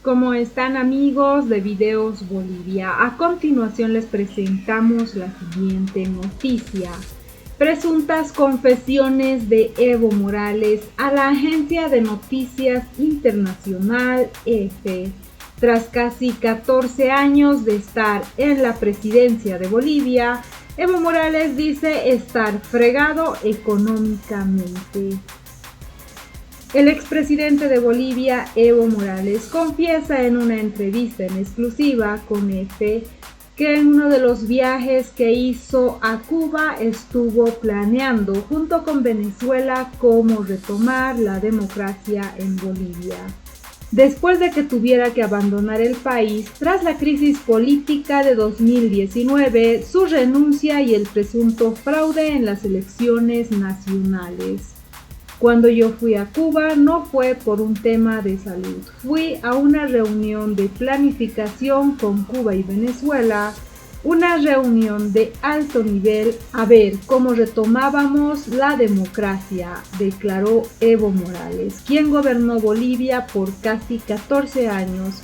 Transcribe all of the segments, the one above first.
¿Cómo están, amigos de Videos Bolivia? A continuación les presentamos la siguiente noticia. Presuntas confesiones de Evo Morales a la agencia de noticias internacional EFE. Tras casi 14 años de estar en la presidencia de Bolivia, Evo Morales dice estar fregado económicamente. El expresidente de Bolivia, Evo Morales, confiesa en una entrevista en exclusiva con EFE que en uno de los viajes que hizo a Cuba estuvo planeando junto con Venezuela cómo retomar la democracia en Bolivia. Después de que tuviera que abandonar el país tras la crisis política de 2019, su renuncia y el presunto fraude en las elecciones nacionales. Cuando yo fui a Cuba no fue por un tema de salud, fui a una reunión de planificación con Cuba y Venezuela, una reunión de alto nivel a ver cómo retomábamos la democracia, declaró Evo Morales, quien gobernó Bolivia por casi 14 años.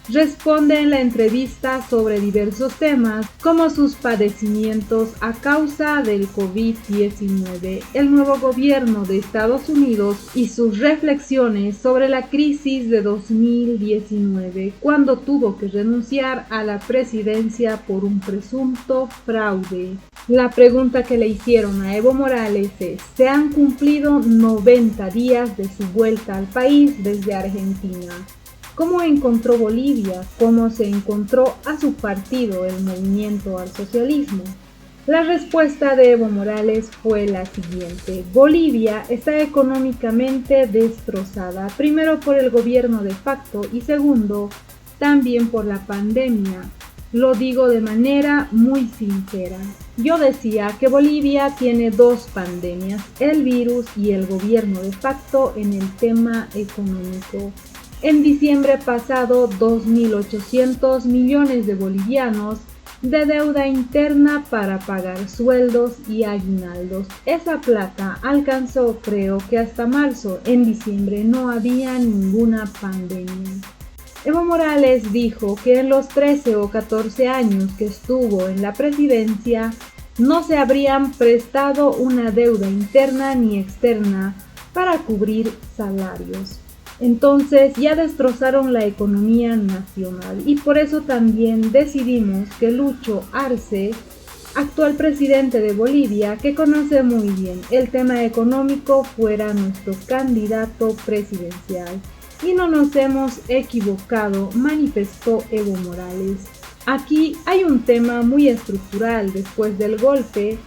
Responde en la entrevista sobre diversos temas como sus padecimientos a causa del COVID-19, el nuevo gobierno de Estados Unidos y sus reflexiones sobre la crisis de 2019, cuando tuvo que renunciar a la presidencia por un presunto fraude. La pregunta que le hicieron a Evo Morales es: ¿se han cumplido 90 días de su vuelta al país desde Argentina? ¿Cómo encontró Bolivia? ¿Cómo se encontró a su partido, el Movimiento al Socialismo? La respuesta de Evo Morales fue la siguiente: Bolivia está económicamente destrozada, primero por el gobierno de facto y segundo, también por la pandemia. Lo digo de manera muy sincera. Yo decía que Bolivia tiene dos pandemias, el virus y el gobierno de facto en el tema económico. En diciembre pasado, 2.800 millones de bolivianos de deuda interna para pagar sueldos y aguinaldos. Esa plata alcanzó, creo que hasta marzo. En diciembre no había ninguna pandemia. Evo Morales dijo que en los 13 o 14 años que estuvo en la presidencia no se habrían prestado una deuda interna ni externa para cubrir salarios. Entonces ya destrozaron la economía nacional y por eso también decidimos que Lucho Arce, actual presidente de Bolivia, que conoce muy bien el tema económico, fuera nuestro candidato presidencial. Y no nos hemos equivocado, manifestó Evo Morales. Aquí hay un tema muy estructural después del golpe.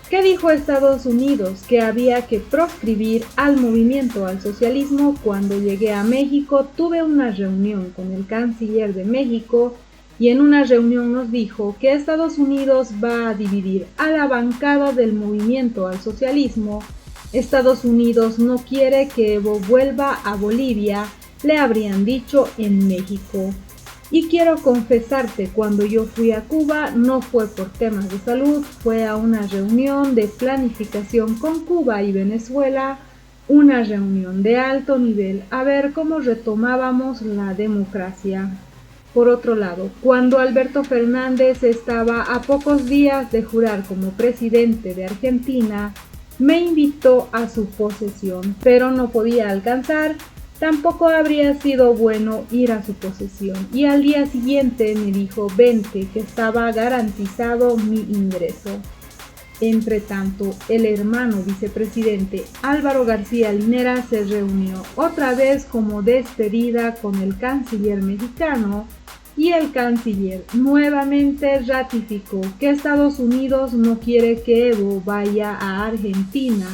¿Qué dijo Estados Unidos? Que había que proscribir al movimiento al socialismo. Cuando llegué a México tuve una reunión con el canciller de México y en una reunión nos dijo que Estados Unidos va a dividir a la bancada del movimiento al socialismo. Estados Unidos no quiere que Evo vuelva a Bolivia, le habrían dicho en México. Y quiero confesarte, cuando yo fui a Cuba no fue por temas de salud, fue a una reunión de planificación con Cuba y Venezuela, una reunión de alto nivel, a ver cómo retomábamos la democracia. Por otro lado, cuando Alberto Fernández estaba a pocos días de jurar como presidente de Argentina, me invitó a su posesión, pero no podía alcanzar. Tampoco habría sido bueno ir a su posesión y al día siguiente me dijo: vente, que estaba garantizado mi ingreso. Entre tanto, el hermano vicepresidente Álvaro García Linera se reunió otra vez como despedida con el canciller mexicano y el canciller nuevamente ratificó que Estados Unidos no quiere que Evo vaya a Argentina.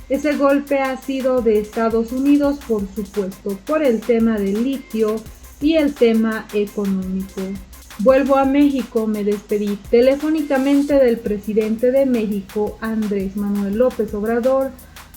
Ese golpe ha sido de Estados Unidos, por supuesto, por el tema del litio y el tema económico. Vuelvo a México, me despedí telefónicamente del presidente de México, Andrés Manuel López Obrador.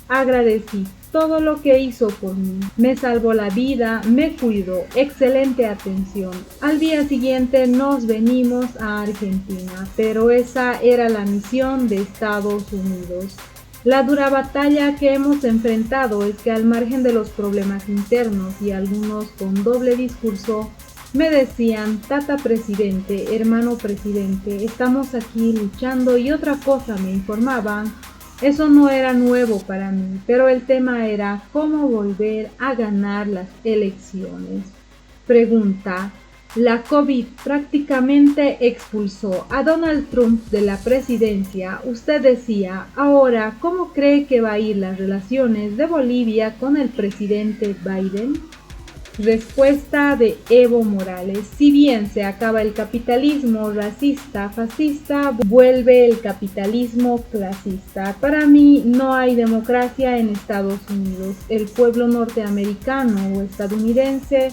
Agradecí todo lo que hizo por mí. Me salvó la vida, me cuidó, excelente atención. Al día siguiente nos venimos a Argentina, pero esa era la misión de Estados Unidos. La dura batalla que hemos enfrentado es que al margen de los problemas internos y algunos con doble discurso, me decían, tata presidente, hermano presidente, estamos aquí luchando y otra cosa me informaban. Eso no era nuevo para mí, pero el tema era cómo volver a ganar las elecciones. Pregunta. La COVID prácticamente expulsó a Donald Trump de la presidencia. Usted decía, ahora, ¿cómo cree que va a ir las relaciones de Bolivia con el presidente Biden? Respuesta de Evo Morales. Si bien se acaba el capitalismo racista, fascista, vuelve el capitalismo clasista. Para mí no hay democracia en Estados Unidos. El pueblo norteamericano o estadounidense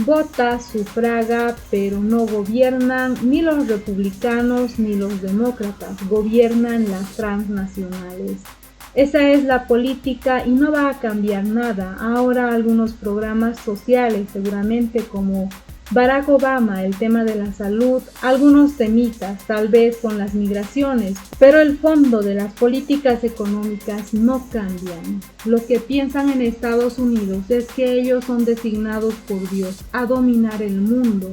vota, sufraga, pero no gobiernan ni los republicanos ni los demócratas, gobiernan las transnacionales. Esa es la política y no va a cambiar nada. Ahora algunos programas sociales, seguramente como Barack Obama, el tema de la salud, algunos temitas, tal vez con las migraciones, pero el fondo de las políticas económicas no cambian. Lo que piensan en Estados Unidos es que ellos son designados por Dios a dominar el mundo.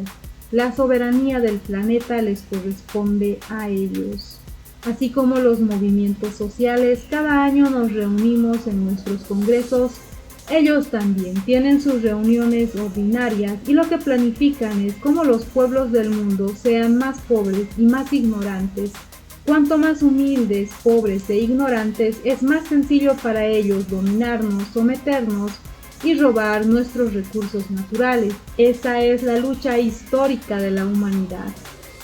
La soberanía del planeta les corresponde a ellos. Así como los movimientos sociales, cada año nos reunimos en nuestros congresos. Ellos también tienen sus reuniones ordinarias y lo que planifican es cómo los pueblos del mundo sean más pobres y más ignorantes. Cuanto más humildes, pobres e ignorantes, es más sencillo para ellos dominarnos, someternos y robar nuestros recursos naturales. Esa es la lucha histórica de la humanidad.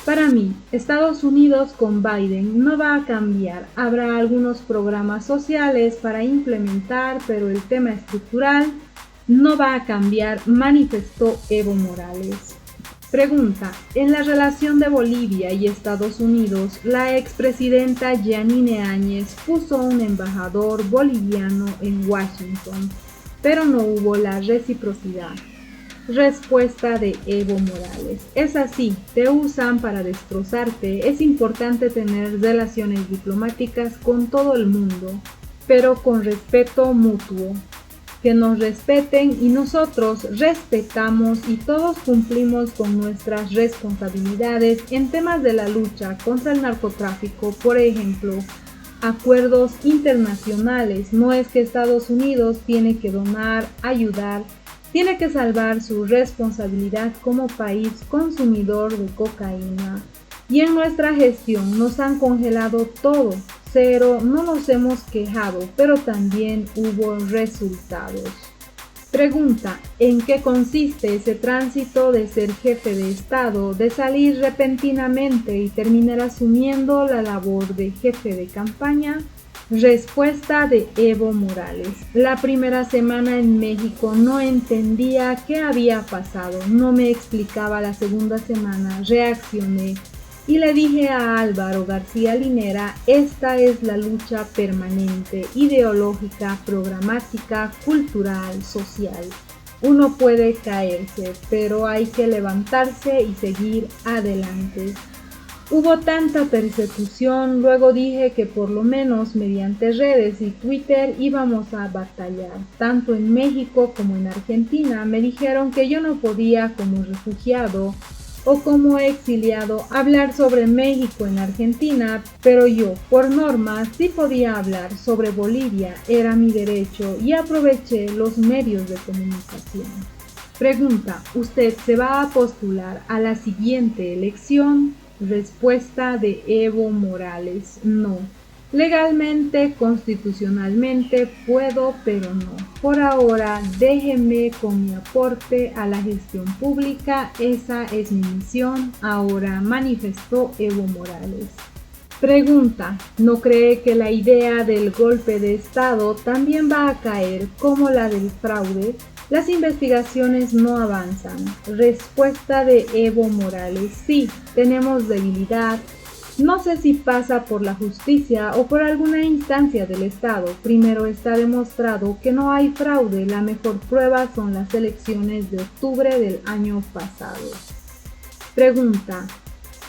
Para mí, Estados Unidos con Biden no va a cambiar. Habrá algunos programas sociales para implementar, pero el tema estructural no va a cambiar, manifestó Evo Morales. Pregunta. En la relación de Bolivia y Estados Unidos, la expresidenta Yanine Áñez puso un embajador boliviano en Washington, pero no hubo la reciprocidad. Respuesta de Evo Morales. Es así, te usan para destrozarte. Es importante tener relaciones diplomáticas con todo el mundo, pero con respeto mutuo. Que nos respeten y nosotros respetamos y todos cumplimos con nuestras responsabilidades en temas de la lucha contra el narcotráfico, por ejemplo, acuerdos internacionales. No es que Estados Unidos tiene que donar, ayudar, tiene que salvar su responsabilidad como país consumidor de cocaína. Y en nuestra gestión nos han congelado todo, cero, no nos hemos quejado, pero también hubo resultados. Pregunta, ¿en qué consiste ese tránsito de ser jefe de Estado, de salir repentinamente y terminar asumiendo la labor de jefe de campaña? Respuesta de Evo Morales. La primera semana en México no entendía qué había pasado, no me explicaba. La segunda semana reaccioné y le dije a Álvaro García Linera, esta es la lucha permanente, ideológica, programática, cultural, social. Uno puede caerse, pero hay que levantarse y seguir adelante. Hubo tanta persecución, luego dije que por lo menos mediante redes y Twitter íbamos a batallar. Tanto en México como en Argentina me dijeron que yo no podía como refugiado o como exiliado hablar sobre México en Argentina, pero yo, por norma, sí podía hablar sobre Bolivia, era mi derecho y aproveché los medios de comunicación. Pregunta, ¿usted se va a postular a la siguiente elección? Respuesta de Evo Morales, no. Legalmente, constitucionalmente puedo, pero no. Por ahora, déjeme con mi aporte a la gestión pública, esa es mi misión, ahora manifestó Evo Morales. Pregunta, ¿no cree que la idea del golpe de Estado también va a caer como la del fraude? Las investigaciones no avanzan. Respuesta de Evo Morales, sí, tenemos debilidad. No sé si pasa por la justicia o por alguna instancia del Estado. Primero está demostrado que no hay fraude. La mejor prueba son las elecciones de octubre del año pasado. Pregunta,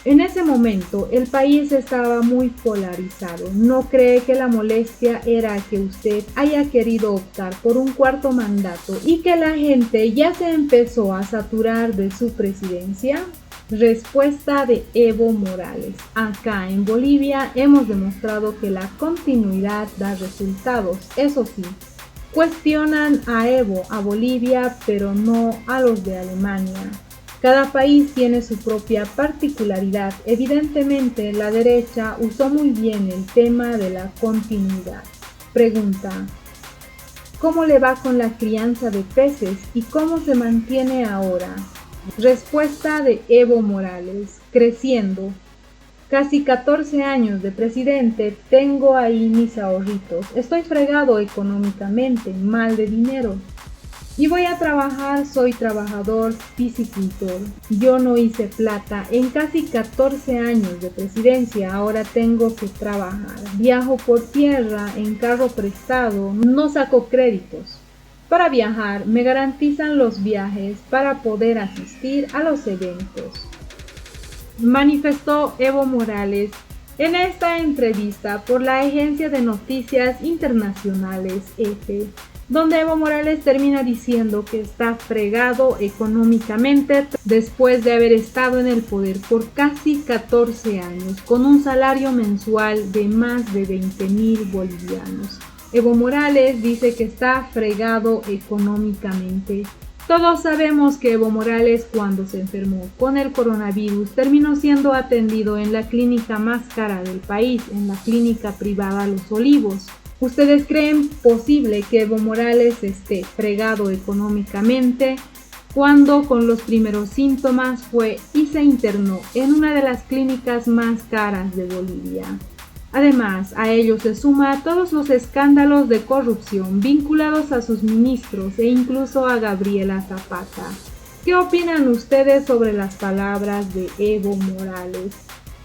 En ese momento el país estaba muy polarizado. ¿No cree que la molestia era que usted haya querido optar por un cuarto mandato y que la gente ya se empezó a saturar de su presidencia? Respuesta de Evo Morales. Acá en Bolivia hemos demostrado que la continuidad da resultados. Eso sí, cuestionan a Evo, a Bolivia, pero no a los de Alemania. Cada país tiene su propia particularidad. Evidentemente, la derecha usó muy bien el tema de la continuidad. Pregunta: ¿cómo le va con la crianza de peces y cómo se mantiene ahora? Respuesta de Evo Morales. Creciendo. Casi 14 años de presidente, tengo ahí mis ahorritos. Estoy fregado económicamente, mal de dinero. Y voy a trabajar, soy trabajador, piscicultor. Yo no hice plata en casi 14 años de presidencia, ahora tengo que trabajar. Viajo por tierra en carro prestado, no saco créditos. Para viajar me garantizan los viajes para poder asistir a los eventos, manifestó Evo Morales en esta entrevista por la agencia de noticias internacionales EFE, donde Evo Morales termina diciendo que está fregado económicamente después de haber estado en el poder por casi 14 años, con un salario mensual de más de 20.000 bolivianos. Evo Morales dice que está fregado económicamente. Todos sabemos que Evo Morales, cuando se enfermó con el coronavirus, terminó siendo atendido en la clínica más cara del país, en la clínica privada Los Olivos. ¿Ustedes creen posible que Evo Morales esté fregado económicamente cuando con los primeros síntomas fue y se internó en una de las clínicas más caras de Bolivia? Además, a ello se suma todos los escándalos de corrupción vinculados a sus ministros e incluso a Gabriela Zapata. ¿Qué opinan ustedes sobre las palabras de Evo Morales?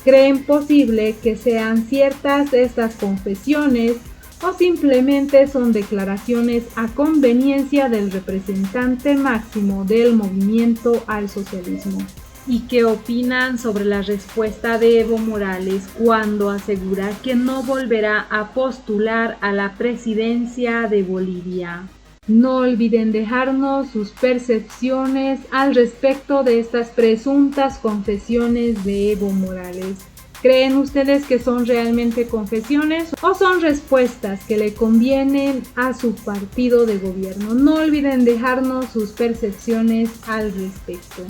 ¿Creen posible que sean ciertas estas confesiones o simplemente son declaraciones a conveniencia del representante máximo del movimiento al socialismo? ¿Y qué opinan sobre la respuesta de Evo Morales cuando asegura que no volverá a postular a la presidencia de Bolivia? No olviden dejarnos sus percepciones al respecto de estas presuntas confesiones de Evo Morales. ¿Creen ustedes que son realmente confesiones o son respuestas que le convienen a su partido de gobierno? No olviden dejarnos sus percepciones al respecto.